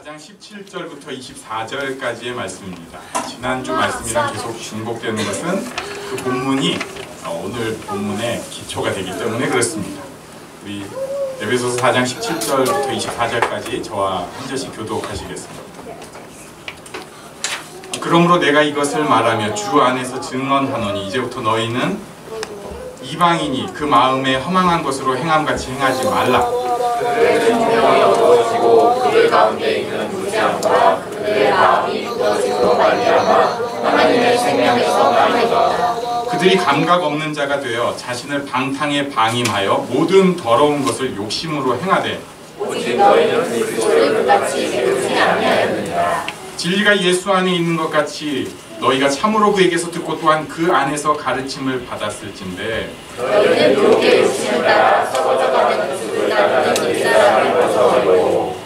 4장 17절부터 24절까지의 말씀입니다. 지난주 말씀이랑 계속 중복되는 것은 그 본문이 오늘 본문의 기초가 되기 때문에 그렇습니다. 우리 에베소서 4장 17절부터 24절까지 저와 한 절씩 교독하시겠습니다. 그러므로 내가 이것을 말하며 주 안에서 증언하노니 이제부터 너희는 이방인이 그 마음에 허망한 것으로 행함같이 행하지 말라. 그들의 생명이 어두워지고 그들 가운데 있는 무지함과 그들의 마음이 굳어짐으로 말미암아 하나님의 생명에서 나니가. 그들이 감각 없는 자가 되어 자신을 방탕에 방임하여 모든 더러운 것을 욕심으로 행하되 오직 너희는 그리스도를 끝같이 배우지 아니하였느니라. 진리가 예수 안에 있는 것 같이 너희가 참으로 그에게서 듣고 또한 그 안에서 가르침을 받았을진데 너희는 유혹의 욕심을 따라 썩어져가는 모습을 따르는 옛사람을 벗어버리고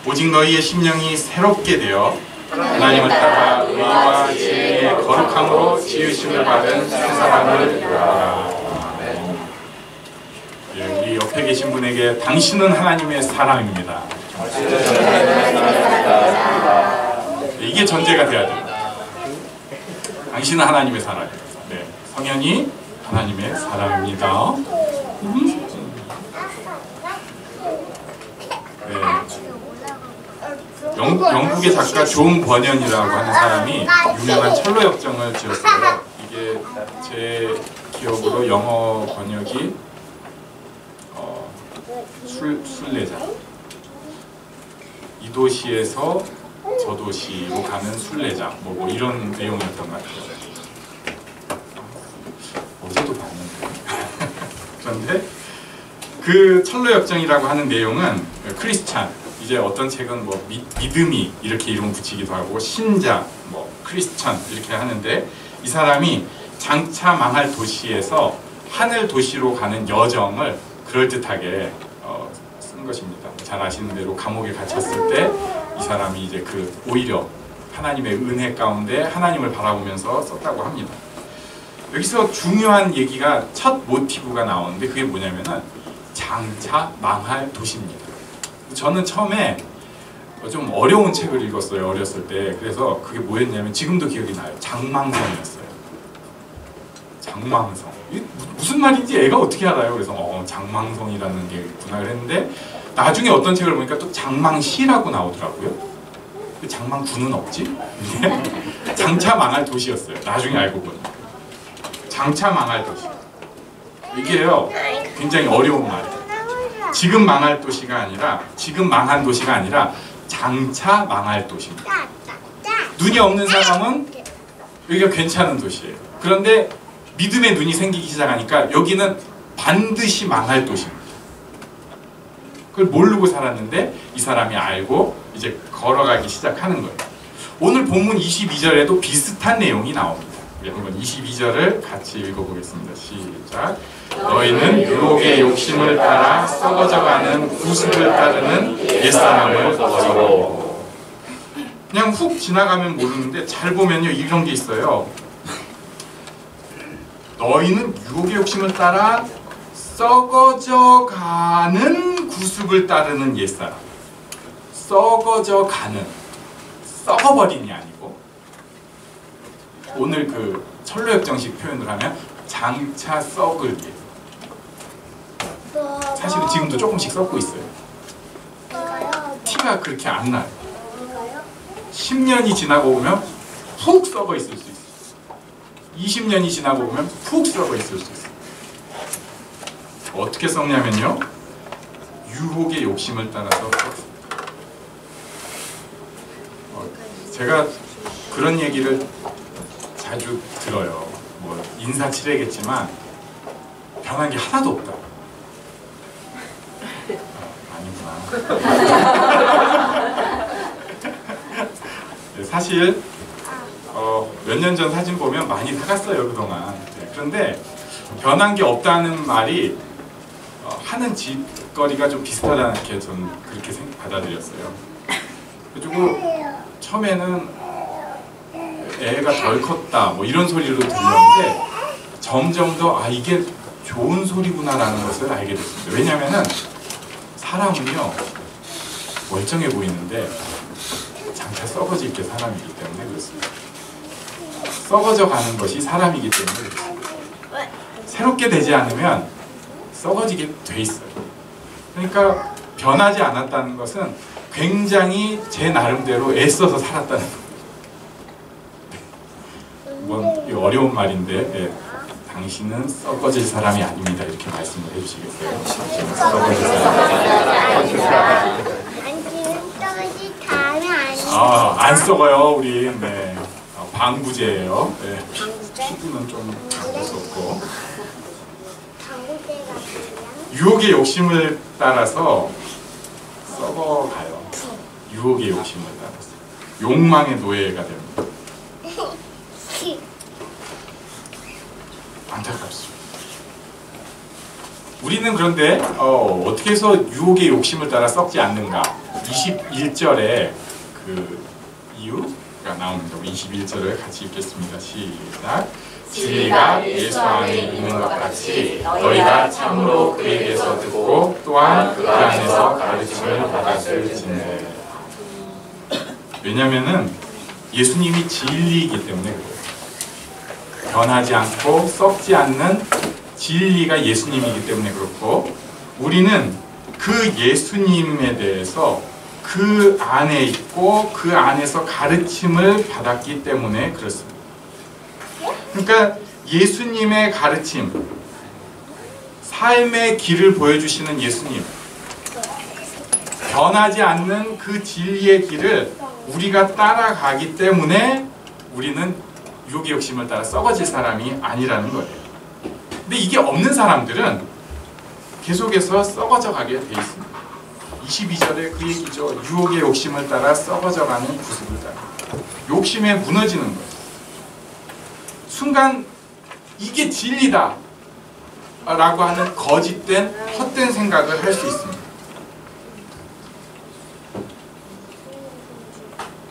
오직 너희의 심령이 새롭게 되어 하나님을 따라 의와 진리의 거룩함으로 지으심을 받은 새 사람을 이루라. 우리 옆에 계신 분에게 당신은 하나님의 사람입니다. 이게 전제가 돼야 됩니다. 당신은 하나님의 사람입니다. 네, 성현이 하나님의 사람입니다. 네. 영국의 작가 존 버년이라고 하는 사람이 유명한 철로 역정을 지었어요. 이게 제 기억으로 영어 번역이 순례자. 이 도시에서 저 도시로 가는 순례자 뭐 이런 내용이었던 것 같아요. 어제도 봤는데 그런데 그 철로 역정이라고 하는 내용은 크리스찬, 이제 어떤 책은 뭐 믿음이 이렇게 이름 붙이기도 하고 신자, 뭐 크리스찬 이렇게 하는데 이 사람이 장차 망할 도시에서 하늘 도시로 가는 여정을 그럴듯하게 쓴 것입니다. 잘 아시는 대로 감옥에 갇혔을 때 이 사람이 이제 오히려 하나님의 은혜 가운데 하나님을 바라보면서 썼다고 합니다. 여기서 중요한 얘기가 첫 모티브가 나오는데 그게 뭐냐면은 장차 망할 도시입니다. 저는 처음에 좀 어려운 책을 읽었어요. 어렸을 때. 그래서 그게 뭐였냐면 지금도 기억이 나요. 장망성이었어요. 장망성. 무슨 말인지 애가 어떻게 알아요? 그래서 장망성이라는 게 있구나 그랬는데 나중에 어떤 책을 보니까 또 장망시라고 나오더라고요. 장망군은 없지? 장차 망할 도시였어요. 나중에 알고 보니 장차 망할 도시. 이게요 굉장히 어려운 말이에요. 지금 망할 도시가 아니라 지금 망한 도시가 아니라 장차 망할 도시입니다. 눈이 없는 사람은 여기가 괜찮은 도시예요. 그런데 믿음의 눈이 생기기 시작하니까 여기는 반드시 망할 도시입니다. 그걸 모르고 살았는데 이 사람이 알고 이제 걸어가기 시작하는 거예요. 오늘 본문 22절에도 비슷한 내용이 나옵니다. 우리 한번 22절을 같이 읽어보겠습니다. 시작. 너희는 유혹의 욕심을 따라 썩어져가는 구습을 따르는 옛사람을 벗어버리고. 그냥 훅 지나가면 모르는데 잘 보면요 이런 게 있어요. 너희는 유혹의 욕심을 따라 썩어져가는 구습을 따르는 옛사람. 썩어져가는, 썩어버린이 아니고 오늘 그 철로역정식 표현을 하면 장차 썩을게. 사실은 지금도 조금씩 썩고 있어요. 티가 그렇게 안 나요. 10년이 지나고 보면 푹 썩어 있을 수 있어요. 20년이 지나고 보면 푹 썩어 있을 수 있어요. 어떻게 썩냐면요 유혹의 욕심을 따라서 썩습니다. 제가 그런 얘기를 자주 들어요. 뭐 인사치레겠지만 변한 게 하나도 없다. 아니구나. 사실 몇 년 전 사진 보면 많이 사갔어요 그동안. 그런데 변한 게 없다는 말이 하는 짓거리가 좀 비슷하다는 게 저는 그렇게 받아들였어요. 그리고 처음에는 애가 덜 컸다 뭐 이런 소리로 들렸는데 점점 더 이게 좋은 소리구나 라는 것을 알게 됐습니다. 왜냐면은 사람은요 멀쩡해 보이는데 장차 썩어질 게 사람이기 때문에 그렇습니다. 썩어져 가는 것이 사람이기 때문에 그렇습니다. 새롭게 되지 않으면 썩어지게 돼 있어요. 그러니까 변하지 않았다는 것은 굉장히 제 나름대로 애써서 살았다는 거예요. 뭐 어려운 말인데 당신은 썩어질 사람이 아닙니다. 이렇게 말씀을 해주시겠어요? 당신은 썩어질 사람이 안 썩어요. 우리 방부제예요. 피부는 좀 무섭고 유혹의 욕심을 따라서 썩어가요. 유혹의 욕심을 따라서 욕망의 노예가 됩니다. 안타깝습니다. 우리는 그런데 어떻게 해서 유혹의 욕심을 따라 썩지 않는가? 21절에 그 이유가 나옵니다. 21절을 같이 읽겠습니다. 시작. 진리가 예수 안에 있는 것 같이 너희가 참으로 그에게서 듣고 또한 그 안에서 가르침을 받았을지니. 왜냐하면은 예수님이 진리이기 때문에 그래요. 변하지 않고 썩지 않는 진리가 예수님이기 때문에 그렇고, 우리는 그 예수님에 대해서 그 안에 있고 그 안에서 가르침을 받았기 때문에 그렇습니다. 그러니까 예수님의 가르침, 삶의 길을 보여주시는 예수님, 변하지 않는 그 진리의 길을 우리가 따라가기 때문에 우리는 유혹의 욕심을 따라 썩어질 사람이 아니라는 거예요. 근데 이게 없는 사람들은 계속해서 썩어져 가게 돼 있습니다. 22절에 그 얘기죠. 유혹의 욕심을 따라 썩어져 가는 구습을 따라 욕심에 무너지는 거예요. 순간 이게 진리다 라고 하는 거짓된 헛된 생각을 할 수 있습니다.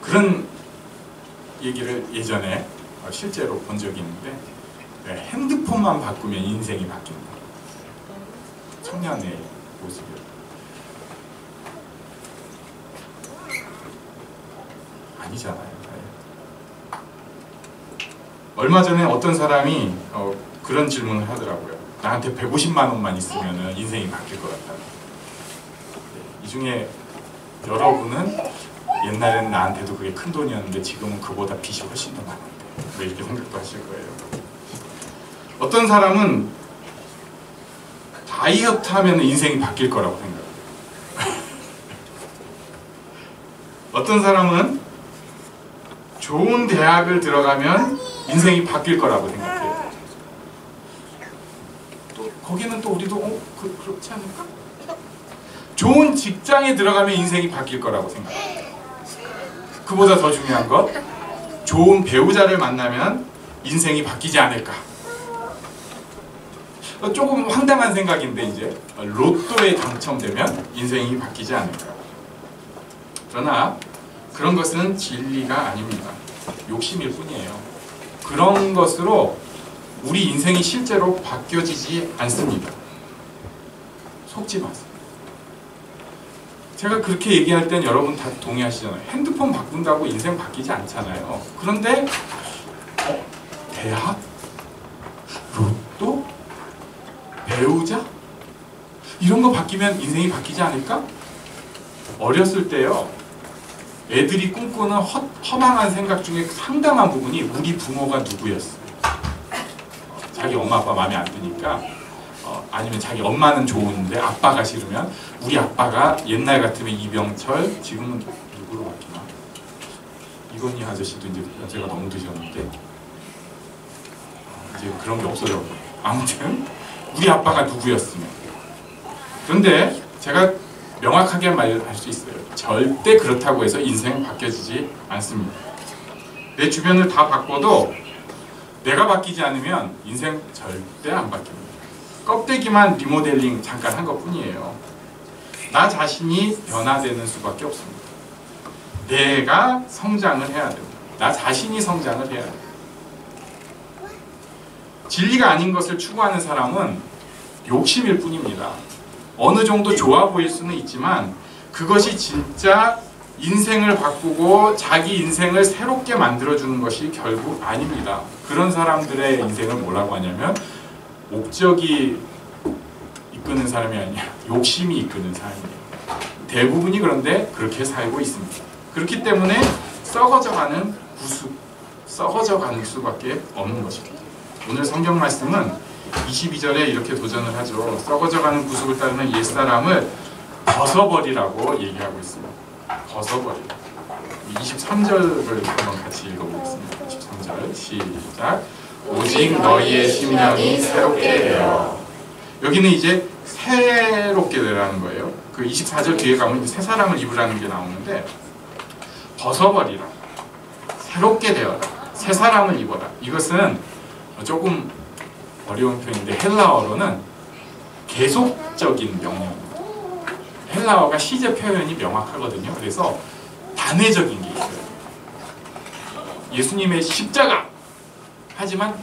그런 얘기를 예전에 실제로 본 적이 있는데, 핸드폰만 바꾸면 인생이 바뀐다. 청년의 모습이요. 아니잖아요. 얼마 전에 어떤 사람이 그런 질문을 하더라고요. 나한테 150만 원만 있으면 인생이 바뀔 것 같다. 이 중에 여러분은 옛날에는 나한테도 그게 큰 돈이었는데 지금은 그보다 빚이 훨씬 더 많은데 왜 이렇게 생각도 하실 거예요. 어떤 사람은 다이어트 하면 인생이 바뀔 거라고 생각해요. 어떤 사람은 좋은 대학을 들어가면 인생이 바뀔 거라고 생각해요. 또 거기는 또 우리도 그렇지 않을까? 좋은 직장에 들어가면 인생이 바뀔 거라고 생각해요. 그보다 더 중요한 것, 좋은 배우자를 만나면 인생이 바뀌지 않을까? 조금 황당한 생각인데 이제 로또에 당첨되면 인생이 바뀌지 않을까? 그러나 그런 것은 진리가 아닙니다. 욕심일 뿐이에요. 그런 것으로 우리 인생이 실제로 바뀌어지지 않습니다. 속지 마세요. 제가 그렇게 얘기할 땐 여러분 다 동의하시잖아요. 핸드폰 바꾼다고 인생 바뀌지 않잖아요. 그런데 대학? 로또? 배우자? 이런 거 바뀌면 인생이 바뀌지 않을까? 어렸을 때요, 애들이 꿈꾸는 허망한 생각 중에 상당한 부분이 우리 부모가 누구였어요. 자기 엄마 아빠 마음에 안 드니까, 아니면 자기 엄마는 좋은데 아빠가 싫으면, 우리 아빠가 옛날 같으면 이병철, 지금은 누구로 바뀌나? 이건희 아저씨도 이제 연세가 너무 드셨는데 이제 그런 게 없어졌고, 아무튼 우리 아빠가 누구였으면. 그런데 제가 명확하게 말할 수 있어요. 절대 그렇다고 해서 인생 바뀌어지지 않습니다. 내 주변을 다 바꿔도 내가 바뀌지 않으면 인생 절대 안 바뀝니다. 껍데기만 리모델링 잠깐 한 것뿐이에요. 나 자신이 변화되는 수밖에 없습니다. 내가 성장을 해야 됩니다. 나 자신이 성장을 해야 돼요. 진리가 아닌 것을 추구하는 사람은 욕심일 뿐입니다. 어느 정도 좋아 보일 수는 있지만 그것이 진짜 인생을 바꾸고 자기 인생을 새롭게 만들어주는 것이 결국 아닙니다. 그런 사람들의 인생을 뭐라고 하냐면 목적이 이끄는 사람이 아니라 욕심이 이끄는 사람이에요. 대부분이 그런데 그렇게 살고 있습니다. 그렇기 때문에 썩어져가는 구습, 썩어져가는 수밖에 없는 것입니다. 오늘 성경 말씀은 22절에 이렇게 도전을 하죠. 썩어져가는 구습을 따르는 옛사람을 벗어버리라고 얘기하고 있습니다. 벗어버리라. 23절을 한번 같이 읽어보겠습니다. 23절 시작. 오직 너희의 심령이 새롭게 되어. 여기는 이제 새롭게 되라는 거예요. 그 24절 뒤에 가면 새 사람을 입으라는 게 나오는데 벗어버리라. 새롭게 되어라. 새 사람을 입어라. 이것은 조금 어려운 표현인데 헬라어로는 계속적인 명령입니다. 헬라어가 시제 표현이 명확하거든요. 그래서 단회적인 게 있어요. 예수님의 십자가! 하지만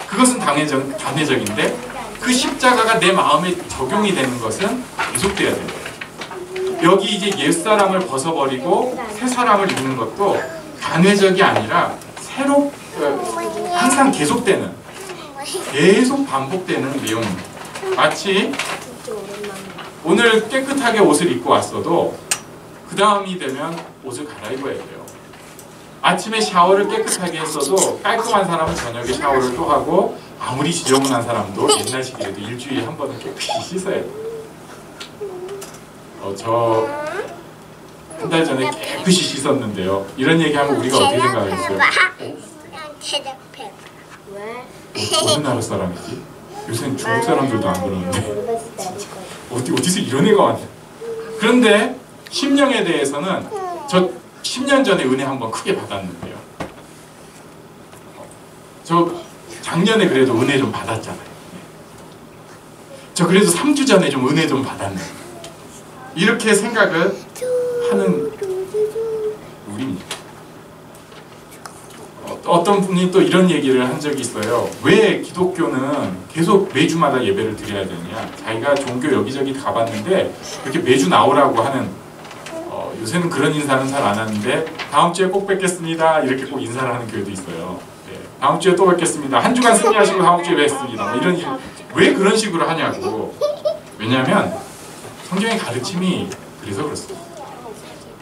그것은 단회적인데 그 십자가가 내 마음에 적용이 되는 것은 계속돼야 돼요. 여기 이제 옛사람을 벗어버리고 새 사람을 입는 것도 단회적이 아니라 항상 계속되는, 계속 반복되는 내용입니다. 마치 오늘 깨끗하게 옷을 입고 왔어도 그 다음이 되면 옷을 갈아입어야 돼요. 아침에 샤워를 깨끗하게 했어도 깔끔한 사람은 저녁에 샤워를 또 하고 아무리 지저분한 사람도 옛날식이라도 일주일에 한 번은 깨끗이 씻어야 돼요. 저 한 달 전에 깨끗이 씻었는데요. 이런 얘기하면 우리가 어떻게 생각하겠어요? 어느 나라 사람이지? 요새는 중국 사람들도 안 그러는데 어디서 이런 애가 왔냐? 그런데 심령에 대해서는 저 10년 전에 은혜 한번 크게 받았는데요. 저 작년에 그래도 은혜 좀 받았잖아요. 저 그래도 3주 전에 좀 은혜 좀 받았네. 이렇게 생각을 하는 우리입니다. 어떤 분이 또 이런 얘기를 한 적이 있어요. 왜 기독교는 계속 매주마다 예배를 드려야 되느냐. 자기가 종교 여기저기 가봤는데 이렇게 매주 나오라고 하는 요새는 그런 인사는 잘 안 하는데 다음 주에 꼭 뵙겠습니다 이렇게 꼭 인사를 하는 교회도 있어요. 네, 다음 주에 또 뵙겠습니다. 한 주간 승리하시고 다음 주에 뵙습니다. 이런 식으로. 왜 그런 식으로 하냐고. 왜냐하면 성경의 가르침이 그래서 그렇습니다.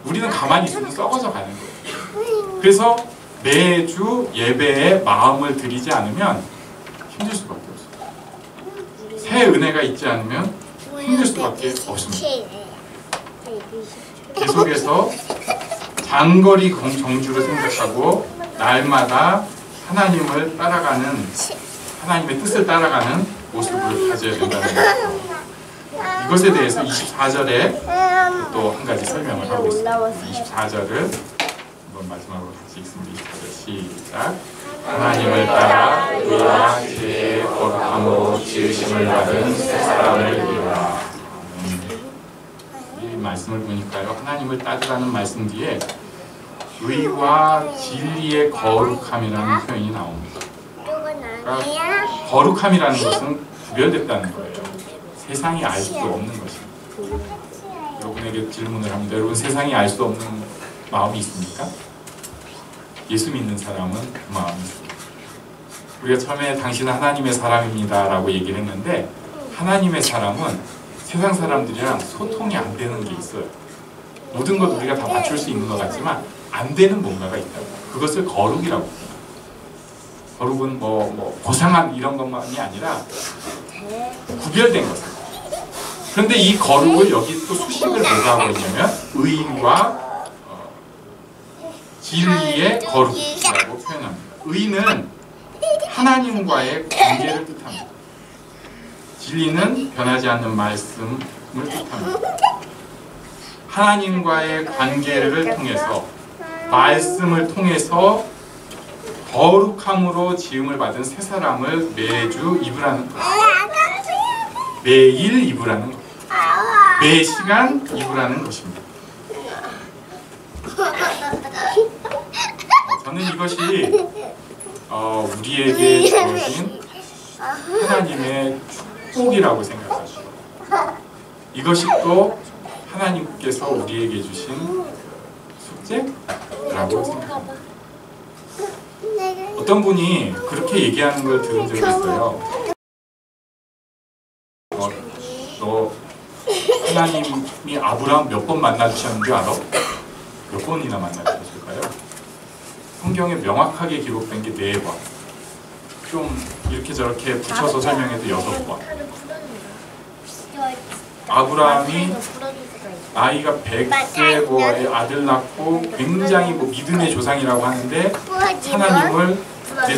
우리는 가만히 있으면 썩어져 가는 거예요. 그래서 매주 예배에 마음을 들이지 않으면 힘들 수밖에 없어요. 새 은혜가 있지 않으면 힘들 수밖에 없습니다. 계속해서 장거리 정주를 생각하고 날마다 하나님을 따라가는, 하나님의 뜻을 따라가는 모습을 가져야 된다는 거죠. 이것에 대해서 24절에 또 한 가지 설명을 하고 있습니다. 24절을 한번 마지막으로 같이 읽습니다. 24절 시작. 하나님을 따라 의와 지혜의 거룩함으로 지으심을 받은 새 사람을 이루라. 이 말씀을 보니까요, 하나님을 따르라는 말씀 뒤에 의와 진리의 거룩함이라는 표현이 나옵니다. 그러니까 거룩함이라는 것은 구별됐다는 거예요. 세상이 알 수 없는 것입니다. 여러분에게 질문을 합니다. 여러분 세상이 알 수 없는 마음이 있습니까? 예수 믿는 사람은 그 마음이 있습니다. 우리가 처음에 당신은 하나님의 사람입니다 라고 얘기를 했는데 하나님의 사람은 세상 사람들이랑 소통이 안 되는 게 있어요. 모든 것 우리가 다 맞출 수 있는 것 같지만 안 되는 뭔가가 있다고. 그것을 거룩이라고 합니다. 거룩은 뭐 고상한 이런 것만이 아니라 구별된 것을. 그런데 이 거룩을 여기 또 수식을 뭐가 하고 있냐면 의와 진리의 거룩이라고 표현합니다. 의는 하나님과의 관계를 뜻합니다. 진리는 변하지 않는 말씀을 뜻합니다. 하나님과의 관계를 통해서 말씀을 통해서 거룩함으로 지음을 받은 새 사람을 매주 입으라는 것. 매일 입으라는 것. 매 시간 입으라는 것입니다. 저는 이것이 우리에게 주어진 하나님의 축복이라고 생각합니다. 이것이 또 하나님께서 우리에게 주신 숙제라고 생각합니다. 어떤 분이 그렇게 얘기하는 걸 들은 적이 있어요. 너 하나님이 아브라함 몇 번 만나주셨는지 알아? 몇 번이나 만나주셨을까요? 성경에 명확하게 기록된 게 4번. 좀 이렇게 저렇게 붙여서 설명해도 6번. 아브라함이 나이가 100세 뭐 아들 낳고 굉장히 뭐 믿음의 조상이라고 하는데 하나님을 4, 5,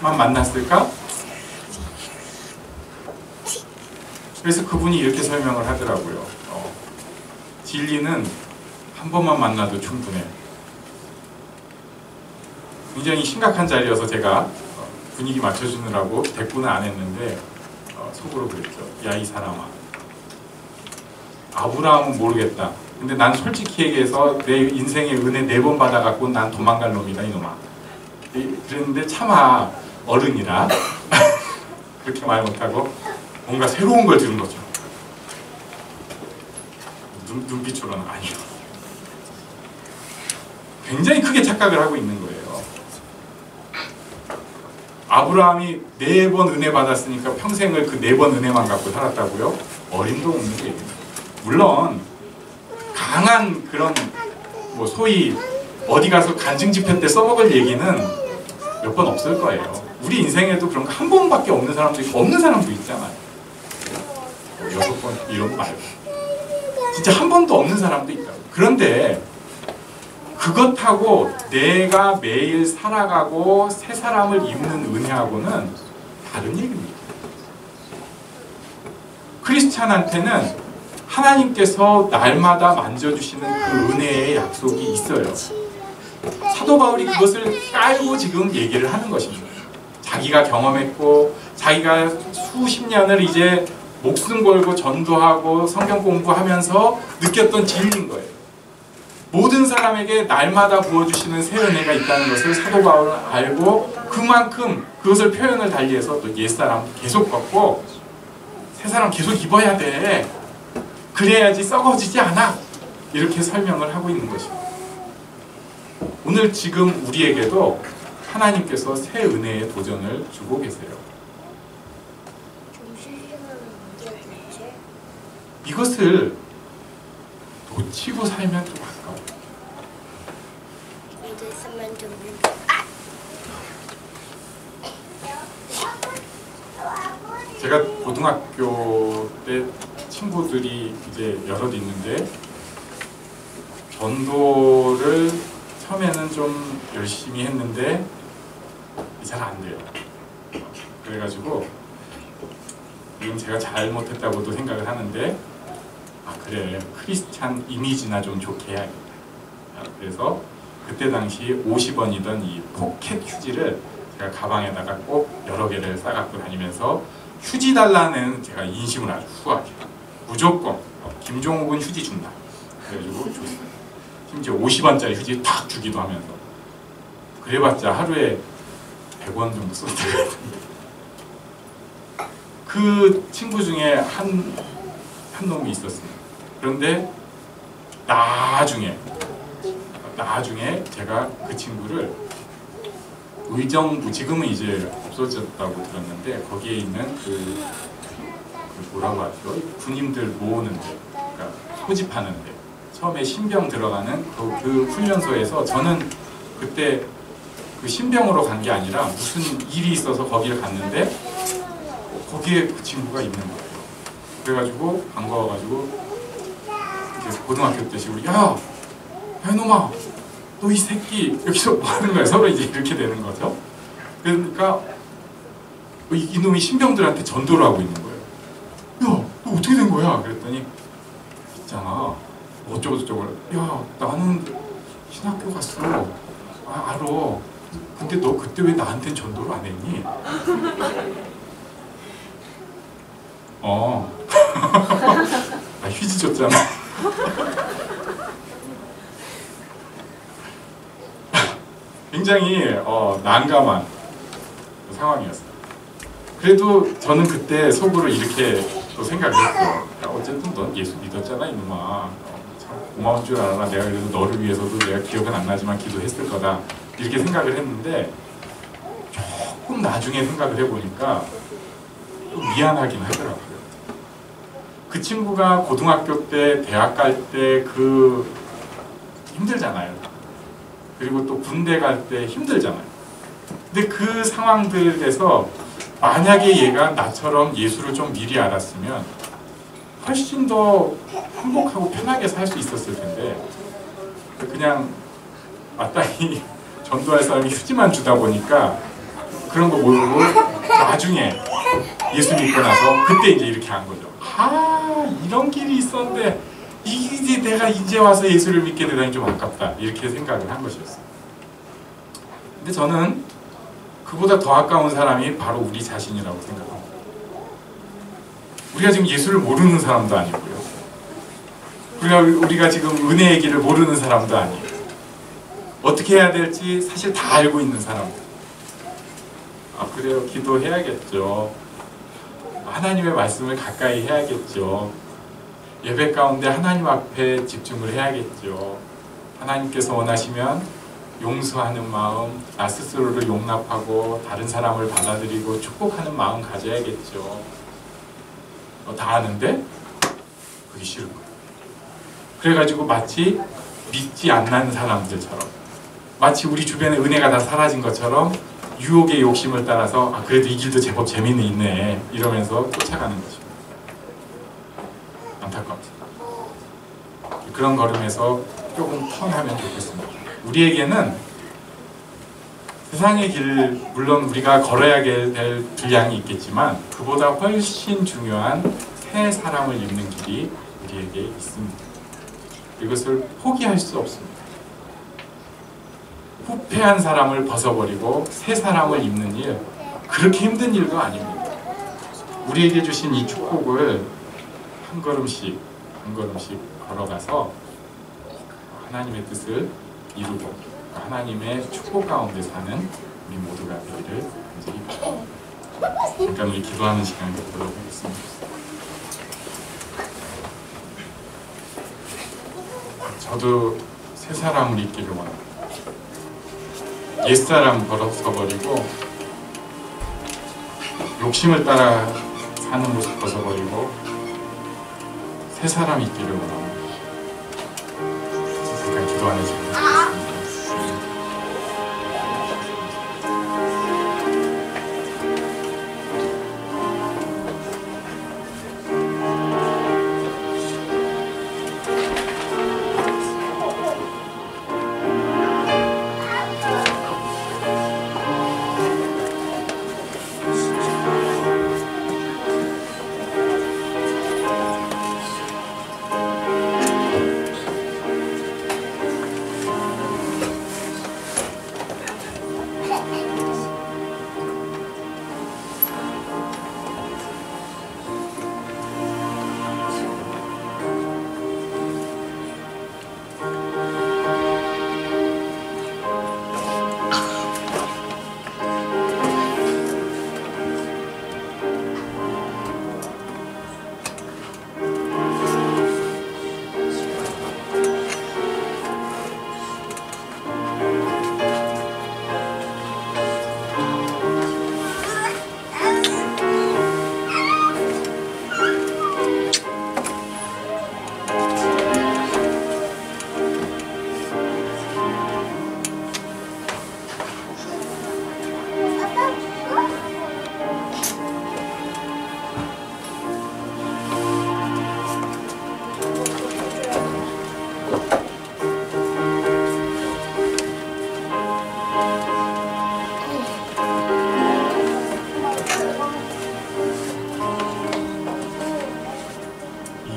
6번만 만났을까? 그래서 그분이 이렇게 설명을 하더라고요. 진리는 한 번만 만나도 충분해. 굉장히 심각한 자리여서 제가 분위기 맞춰주느라고 대꾸는 안 했는데 속으로 그랬죠. 야, 이 사람아, 아브라함은 모르겠다. 근데 난 솔직히 얘기해서 내 인생의 은혜 4번 받아갖고 난 도망갈 놈이다, 이놈아. 그랬는데 차마 어른이라 그렇게 말 못하고 뭔가 새로운 걸 들은 거죠. 눈빛으로는 아니요. 굉장히 크게 착각을 하고 있는 거예요. 아브라함이 4번 은혜 받았으니까 평생을 그 4번 은혜만 갖고 살았다고요? 어림도 없는 얘기입니다. 물론 강한 그런 뭐 소위 어디 가서 간증 집회 때 써먹을 얘기는 몇 번 없을 거예요. 우리 인생에도 그런 거 한 번밖에 없는 사람도 있고 없는 사람도 있잖아요. 6번 이런 거 말고 진짜 한 번도 없는 사람도 있다고. 그런데 그것하고 내가 매일 살아가고 새 사람을 입는 은혜하고는 다른 얘기입니다. 크리스찬한테는 하나님께서 날마다 만져주시는 그 은혜의 약속이 있어요. 사도 바울이 그것을 깔고 지금 얘기를 하는 것입니다. 자기가 경험했고 자기가 수십 년을 이제 목숨 걸고 전도하고 성경 공부하면서 느꼈던 진리인 거예요. 모든 사람에게 날마다 부어주시는 새 은혜가 있다는 것을 사도 바울은 알고 그만큼 그것을 표현을 달리해서 또 옛사람 계속 걷고 새 사람 계속 입어야 돼. 그래야지 썩어지지 않아. 이렇게 설명을 하고 있는 것입니다. 오늘 지금 우리에게도 하나님께서 새 은혜의 도전을 주고 계세요. 이것을 놓치고 살면 좀 아까워. 제가 고등학교 때 친구들이 이제 여럿 있는데 전도를 처음에는 좀 열심히 했는데 잘 안 돼요. 그래가지고 이건 제가 잘못했다고도 생각을 하는데 그래, 크리스찬 이미지나 좀 좋게 해야겠다. 그래서 그때 당시 50원이던 이 포켓 휴지를 제가 가방에다가 꼭 여러 개를 싸갖고 다니면서 휴지 달라는 제가 인심을 아주 후하게 무조건 김종욱은 휴지 준다. 그래가지고 줬어요. 심지어 50원짜리 휴지 탁 주기도 하면서 그래봤자 하루에 100원 정도 썼던 것 같은데 그 친구 중에 한 놈이 있었습니다. 그런데 나중에 제가 그 친구를 의정부, 지금은 이제 없어졌다고 들었는데 거기에 있는 그 뭐라고 하죠? 군인들 모으는데, 그러니까 소집하는데 처음에 신병 들어가는 그 훈련소에서 저는 그때 그 신병으로 간 게 아니라 무슨 일이 있어서 거기를 갔는데 거기에 그 친구가 있는 거예요. 그래가지고 반가워가지고 고등학교 때 식으로 야 이놈아 너 이 새끼 여기서 뭐 하는 거야? 서로 이제 이렇게 되는 거죠. 그러니까 이놈이 신병들한테 전도를 하고 있는 거예요. 야 너 어떻게 된 거야? 그랬더니 있잖아 어쩌고 저쩌고 야 나는 신학교 갔어. 알아. 근데 너 그때 왜 나한텐 전도를 안 했니? 나 휴지 줬잖아. 굉장히 난감한 상황이었어요. 그래도 저는 그때 속으로 이렇게 또 생각을 했어요. 어쨌든 넌 예수 믿었잖아 이놈아. 참 고마운 줄 알아. 내가 그래서 너를 위해서도 내가 기억은 안 나지만 기도했을 거다. 이렇게 생각을 했는데 조금 나중에 생각을 해보니까 좀 미안하긴 하더라고요. 그 친구가 고등학교 때, 대학 갈 때 그 힘들잖아요. 그리고 또 군대 갈 때 힘들잖아요. 근데 그 상황들에서 만약에 얘가 나처럼 예수를 좀 미리 알았으면 훨씬 더 행복하고 편하게 살 수 있었을 텐데 그냥 마땅히 전도할 사람이 휴지만 주다 보니까 그런 거 모르고 나중에 예수 믿고 나서 그때 이제 이렇게 한 거죠. 아, 이런 길이 있었는데 이제 내가 이제 와서 예수를 믿게 되다니 좀 아깝다 이렇게 생각을 한 것이었어요. 근데 저는 그보다 더 아까운 사람이 바로 우리 자신이라고 생각합니다. 우리가 지금 예수를 모르는 사람도 아니고요. 우리가 지금 은혜의 길을 모르는 사람도 아니에요. 어떻게 해야 될지 사실 다 알고 있는 사람들. 아, 그래요. 기도해야겠죠. 하나님의 말씀을 가까이 해야겠죠. 예배 가운데 하나님 앞에 집중을 해야겠죠. 하나님께서 원하시면 용서하는 마음, 나 스스로를 용납하고 다른 사람을 받아들이고 축복하는 마음 가져야겠죠. 다 아는데 그게 싫은 거예요. 그래가지고 마치 믿지 않는 사람들처럼, 마치 우리 주변에 은혜가 다 사라진 것처럼 유혹의 욕심을 따라서 아 그래도 이 길도 제법 재미는 있네 이러면서 쫓아가는 것입니다. 안타깝습니다. 그런 걸음에서 조금 턴하면 좋겠습니다. 우리에게는 세상의 길, 물론 우리가 걸어야 될 분량이 있겠지만 그보다 훨씬 중요한 새 사람을 입는 길이 우리에게 있습니다. 이것을 포기할 수 없습니다. 후패한 사람을 벗어버리고 새 사람을 입는 일, 그렇게 힘든 일도 아닙니다. 우리에게 주신 이 축복을 한 걸음씩 한 걸음씩 걸어가서 하나님의 뜻을 이루고 하나님의 축복 가운데 사는 우리 모두가 되기를 간절히 바랍니다. 잠깐 우리 기도하는 시간을 갖도록 하겠습니다. 저도 새 사람을 입기를 원합니다. 옛사람 벗어버리고 욕심을 따라 사는 모습 벗어버리고 새 사람 있기를 원합니다. 잠깐 기도하는 시간.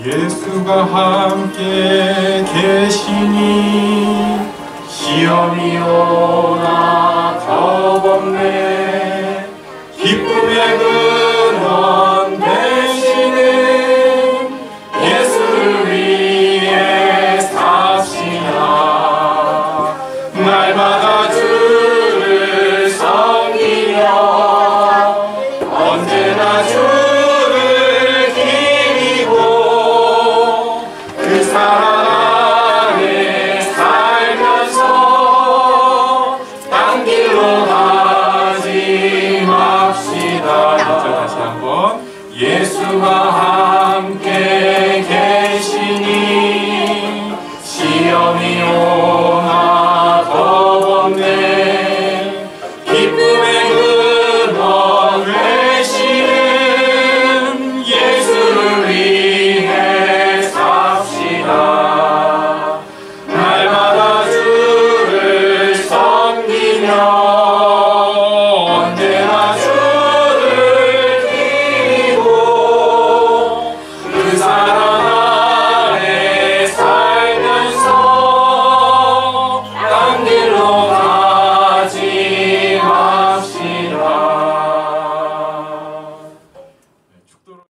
예수가 함께 계시니 시험이 오나 겁없네. 기쁨의 근원 되시는 예수를 위해 사시나 날마다